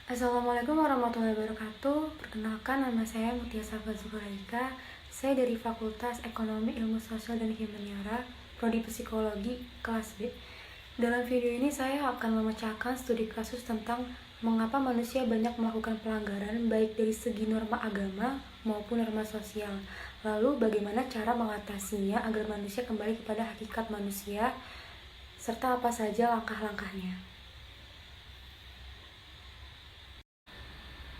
Assalamualaikum warahmatullahi wabarakatuh. Perkenalkan, nama saya Mutia Safa Zuraika. Saya dari Fakultas Ekonomi Ilmu Sosial dan Humaniora, Prodi Psikologi, kelas B. Dalam video ini saya akan memecahkan studi kasus tentang mengapa manusia banyak melakukan pelanggaran baik dari segi norma agama maupun norma sosial. Lalu bagaimana cara mengatasinya agar manusia kembali kepada hakikat manusia, serta apa saja langkah-langkahnya.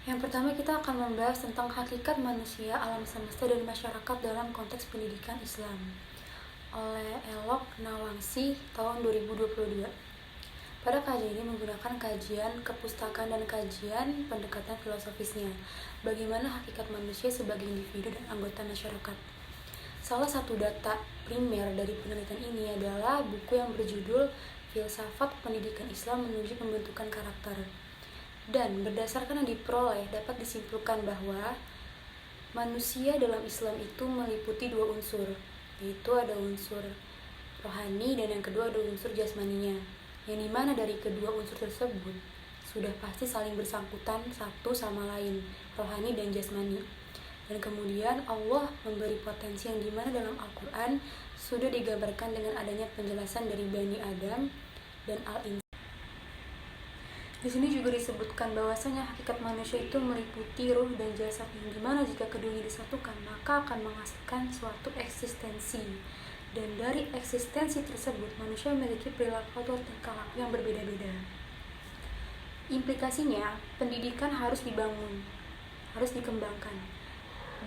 Yang pertama, kita akan membahas tentang hakikat manusia, alam semesta, dan masyarakat dalam konteks pendidikan Islam oleh Elok Nawangsi tahun 2022. Pada kajian ini menggunakan kajian kepustakaan dan kajian pendekatan filosofisnya, bagaimana hakikat manusia sebagai individu dan anggota masyarakat. Salah satu data primer dari penelitian ini adalah buku yang berjudul Filsafat Pendidikan Islam Menuju Pembentukan Karakter. Dan berdasarkan yang diperoleh dapat disimpulkan bahwa manusia dalam Islam itu meliputi dua unsur, yaitu ada unsur rohani dan yang kedua ada unsur jasmaninya, yang dimana dari kedua unsur tersebut sudah pasti saling bersangkutan satu sama lain, rohani dan jasmani. Dan kemudian Allah memberi potensi yang dimana dalam Al-Quran sudah digambarkan dengan adanya penjelasan dari Bani Adam dan Al-Insan. Di sini juga disebutkan bahwasanya hakikat manusia itu meliputi ruh dan jasad, yang dimana jika keduanya disatukan maka akan menghasilkan suatu eksistensi. Dan dari eksistensi tersebut manusia memiliki perilaku atau tingkah laku yang berbeda-beda. Implikasinya, pendidikan harus dibangun, harus dikembangkan,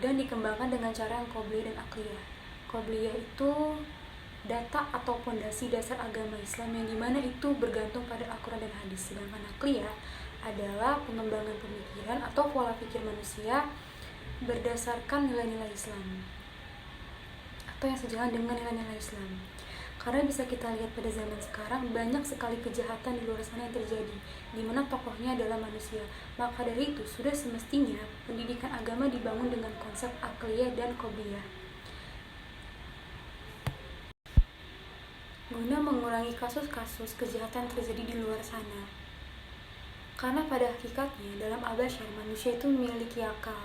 dan dikembangkan dengan cara yang qobliyah dan akliyah. Qobliyah itu data atau fondasi dasar agama Islam, yang dimana itu bergantung pada Al-Quran dan hadis. Sedangkan akliyah adalah pengembangan pemikiran atau pola pikir manusia berdasarkan nilai-nilai Islam atau yang sejalan dengan nilai-nilai Islam. Karena bisa kita lihat pada zaman sekarang banyak sekali kejahatan di luar sana yang terjadi, di mana tokohnya adalah manusia. Maka dari itu sudah semestinya pendidikan agama dibangun dengan konsep akliyah dan qobliyah, guna mengurangi kasus-kasus kejahatan terjadi di luar sana. Karena pada hakikatnya dalam al-bashar manusia itu memiliki akal,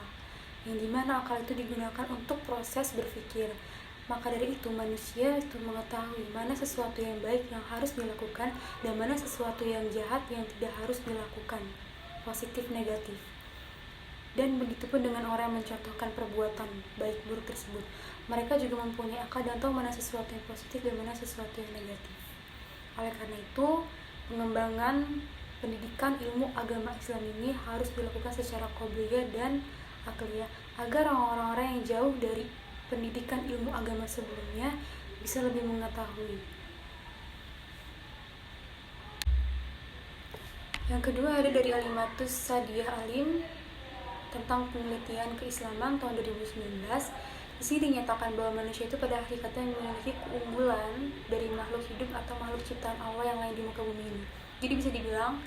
yang dimana akal itu digunakan untuk proses berpikir. Maka dari itu manusia itu mengetahui mana sesuatu yang baik yang harus dilakukan dan mana sesuatu yang jahat yang tidak harus dilakukan, positif negatif. Dan begitupun dengan orang yang mencontohkan perbuatan baik buruk tersebut, mereka juga mempunyai akal dan tahu mana sesuatu yang positif dan mana sesuatu yang negatif. Oleh karena itu, pengembangan pendidikan ilmu agama Islam ini harus dilakukan secara qobliyah dan akliyah, agar orang-orang yang jauh dari pendidikan ilmu agama sebelumnya bisa lebih mengetahui. Yang kedua ada dari Alimatus Sadiah Alim tentang penelitian keislaman tahun 2019. Di sini dinyatakan bahwa manusia itu pada hakikatnya memiliki keunggulan dari makhluk hidup atau makhluk ciptaan Allah yang lain di muka bumi ini. Jadi bisa dibilang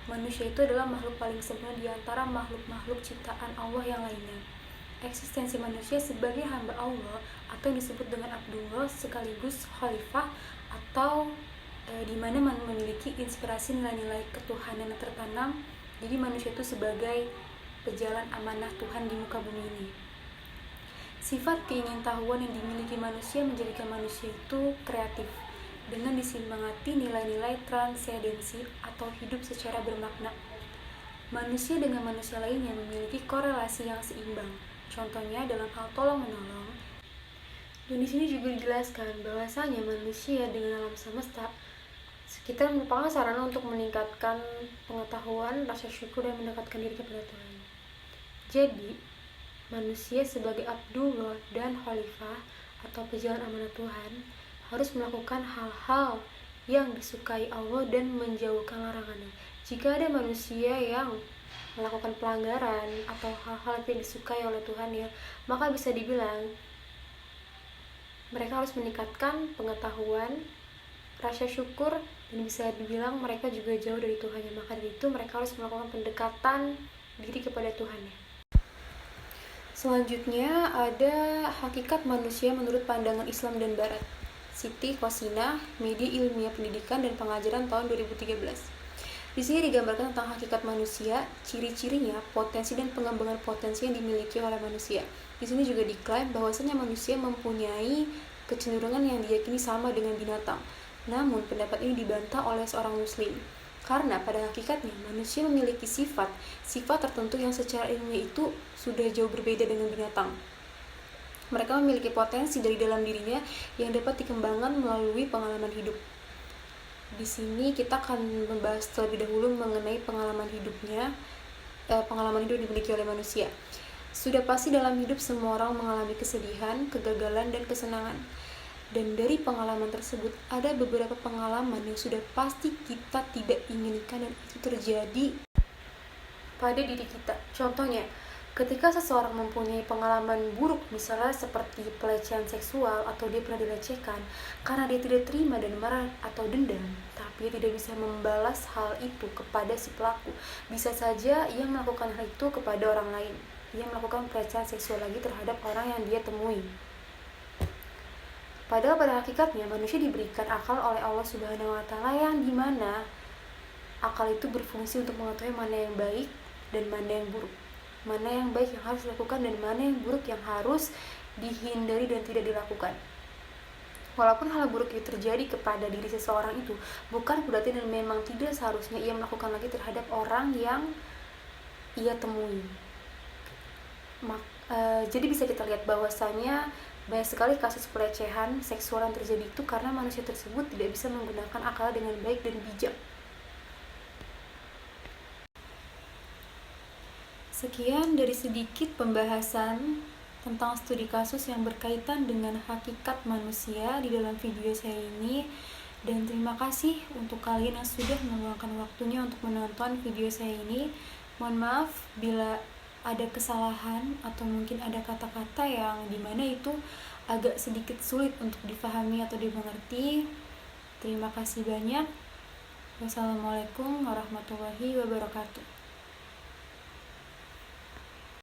manusia itu adalah makhluk paling sempurna di antara makhluk-makhluk ciptaan Allah yang lainnya. Eksistensi manusia sebagai hamba Allah atau yang disebut dengan Abdullah sekaligus khalifah atau di mana memiliki inspirasi nilai-nilai ketuhanan yang tertanam. Jadi manusia itu sebagai pejalan amanah Tuhan di muka bumi ini. Sifat keingintahuan yang dimiliki manusia menjadikan manusia itu kreatif dengan disemangati nilai-nilai transendensi atau hidup secara bermakna. Manusia dengan manusia lainnya memiliki korelasi yang seimbang. Contohnya dalam hal tolong-menolong. Dan di sini juga dijelaskan bahwasanya manusia dengan alam semesta sekitar merupakan sarana untuk meningkatkan pengetahuan, rasa syukur, dan mendekatkan diri kepada Tuhan. Jadi, manusia sebagai Abdullah dan Khalifah atau pejalan amanah Tuhan harus melakukan hal-hal yang disukai Allah dan menjauhkan larangannya. Jika ada manusia yang melakukan pelanggaran atau hal-hal yang tidak disukai oleh Tuhan ya, maka bisa dibilang mereka harus meningkatkan pengetahuan, rasa syukur, dan bisa dibilang mereka juga jauh dari Tuhannya. Maka dari itu mereka harus melakukan pendekatan diri kepada Tuhannya. Selanjutnya ada hakikat manusia menurut pandangan Islam dan Barat. Siti Qasina, Media Ilmiah Pendidikan dan Pengajaran tahun 2013. Di sini digambarkan tentang hakikat manusia, ciri-cirinya, potensi dan pengembangan potensi yang dimiliki oleh manusia. Di sini juga diklaim bahwasanya manusia mempunyai kecenderungan yang diyakini sama dengan binatang. Namun, pendapat ini dibantah oleh seorang muslim. Karena pada hakikatnya manusia memiliki sifat tertentu yang secara ilmiah itu sudah jauh berbeda dengan binatang. Mereka memiliki potensi dari dalam dirinya yang dapat dikembangkan melalui pengalaman hidup. Di sini kita akan membahas terlebih dahulu mengenai pengalaman hidup dimiliki oleh manusia. Sudah pasti dalam hidup semua orang mengalami kesedihan, kegagalan, dan kesenangan. Dan dari pengalaman tersebut ada beberapa pengalaman yang sudah pasti kita tidak inginkan dan itu terjadi pada diri kita. Contohnya, ketika seseorang mempunyai pengalaman buruk, misalnya seperti pelecehan seksual atau dia pernah dilecehkan, karena dia tidak terima dan marah atau dendam, tapi dia tidak bisa membalas hal itu kepada si pelaku. Bisa saja ia melakukan hal itu kepada orang lain. Ia melakukan pelecehan seksual lagi terhadap orang yang dia temui. Padahal pada hakikatnya manusia diberikan akal oleh Allah Subhanahu wa Ta'ala yang dimana akal itu berfungsi untuk mengetahui mana yang baik dan mana yang buruk. Mana yang baik yang harus dilakukan dan mana yang buruk yang harus dihindari dan tidak dilakukan. Walaupun hal buruk itu terjadi kepada diri seseorang itu bukan berarti dan memang tidak seharusnya ia melakukan lagi terhadap orang yang ia temui. Jadi bisa kita lihat bahwasanya banyak sekali kasus pelecehan seksual yang terjadi itu karena manusia tersebut tidak bisa menggunakan akal dengan baik dan bijak. Sekian dari sedikit pembahasan tentang studi kasus yang berkaitan dengan hakikat manusia di dalam video saya ini. Dan terima kasih untuk kalian yang sudah meluangkan waktunya untuk menonton video saya ini. Mohon maaf bila ada kesalahan atau mungkin ada kata-kata yang dimana itu agak sedikit sulit untuk difahami atau dimengerti. Terima kasih banyak. Wassalamualaikum warahmatullahi wabarakatuh.